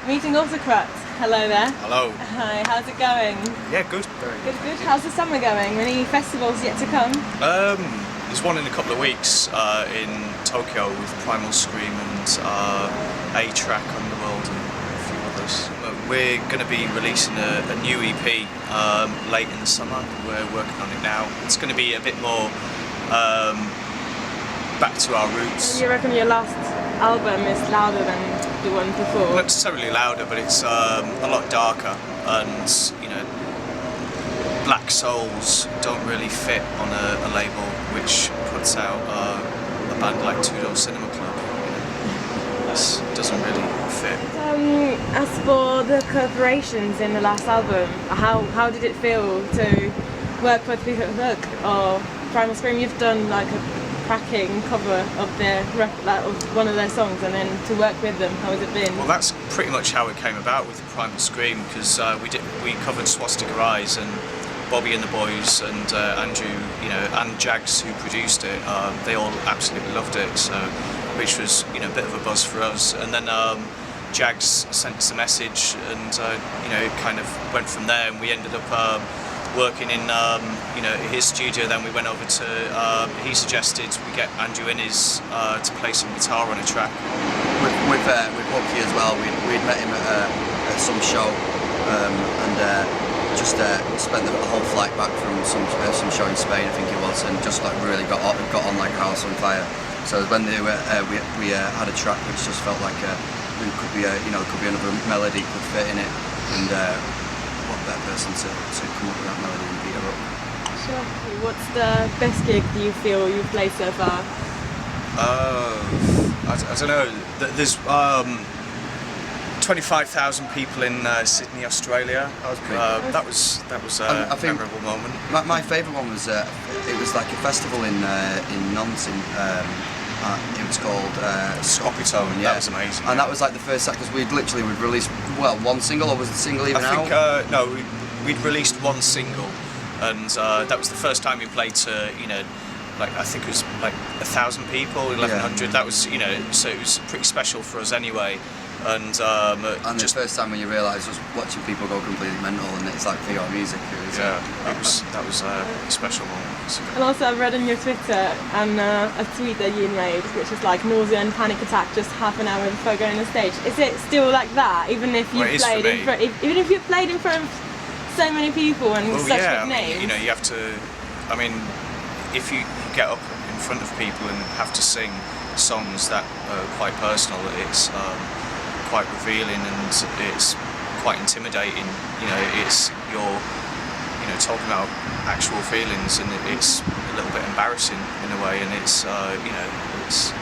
Meeting Autokratz. Hello there. Hello. Hi, how's it going? Yeah, good. Very Good, good. How's the summer going? Any festivals yet to come? There's one in a couple of weeks in Tokyo with Primal Scream and a-trak Underworld and a few others. We're going to be releasing a new EP late in the summer. We're working on it now. It's going to be a bit more back to our roots. You reckon your last album is louder than the one before? Not necessarily louder, but it's a lot darker, and you know, black souls don't really fit on a label which puts out a band like Two Door Cinema Club. You know, this doesn't really fit. As for the collaborations in the last album, how did it feel to work with people like Hook or Primal Scream? You've done like a cracking cover of of one of their songs, and then to work with them, how has it been? Well, that's pretty much how it came about with Primal Scream, because we covered Swastika Rise, and Bobby and the boys and Andrew, you know, and Jags, who produced it, they all absolutely loved it. So, which was, you know, a bit of a buzz for us. And then Jags sent us a message, and you know, it kind of went from there, and we ended up working in you know, his studio. Then we went over to he suggested we get Andrew Innes to play some guitar on a track. With Bucky as well. We'd met him at some show and just spent the whole flight back from some show in Spain, I think it was, and just like really got on like a house on fire. So when we had a track which just felt like it could be you know, it could be another melody could fit in it, and what better person to come up with that melody and beat her up. Sure. What's the best gig do you feel you've played so far? I don't know. There's 25,000 people in Sydney, Australia. That was a memorable moment. My favourite one was it was like a festival in Nantes. It was called Scopitone. Yeah, that was amazing. And that was like the first set, because we'd released one single, or was the single even out? I think no, we'd released one single, and that was the first time we played to, you know, like I think it was like 1,000 people, 1,100. Yeah. That was, you know, so it was pretty special for us anyway. And just the first time when you realise was watching people go completely mental, and it's like for your music. That was a special moment. And also I've read on your Twitter and a tweet that you made, which is like nausea and panic attack just half an hour before going on stage. Is it still like that, even if you played in front, even if you played in front of so many people and such big names? mean, you know, you have to. I mean, if you get up in front of people and have to sing songs that are quite personal, it's quite revealing, and it's quite intimidating. You know, it's you're, you know, talking about actual feelings, and it's a little bit embarrassing in a way, and it's you know, it's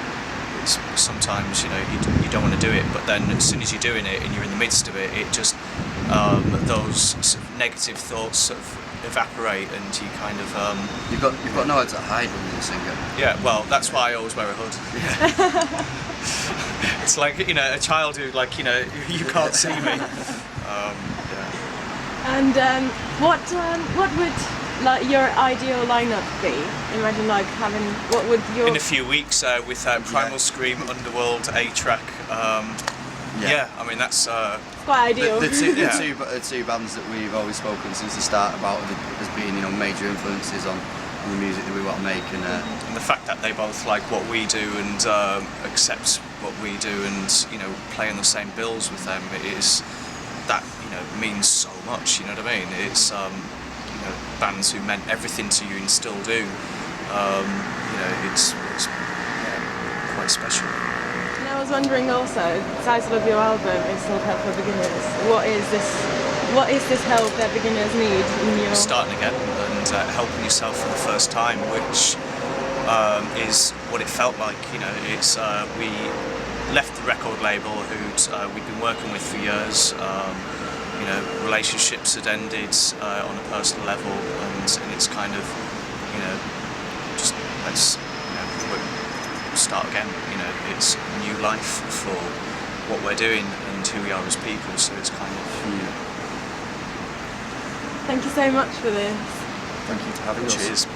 sometimes, you know, you don't want to do it, but then as soon as you're doing it and you're in the midst of it, it just those sort of negative thoughts sort of evaporate, and you kind of you've got nowhere to hide when you're a singer. Yeah, well, that's why I always wear a hood. Yeah. It's like, you know, a child who, like, you know, you can't see me. Yeah. And what would like your ideal lineup be? Imagine like having, what would your... In a few weeks with Primal Scream, Underworld, a-trak. Yeah, I mean that's quite ideal. The two bands that we've always spoken since the start about as being, you know, major influences on the music that we want to make, and the fact that they both like what we do and accept what we do, and, you know, play on the same bills with them, is that, you know, means so much. You know what I mean? It's you know, bands who meant everything to you and still do. You know, it's quite special. And I was wondering also, the title of your album is called Help for Beginners. What is this help that beginners need in your... Starting again and helping yourself for the first time, which is what it felt like. You know, it's we left the record label we'd been working with for years. You know, relationships had ended on a personal level, and it's kind of, you know, just let's, you know, start again. You know, it's a new life for what we're doing and who we are as people. So it's kind of. Thank you so much for this. Thank you for having us. Cheers.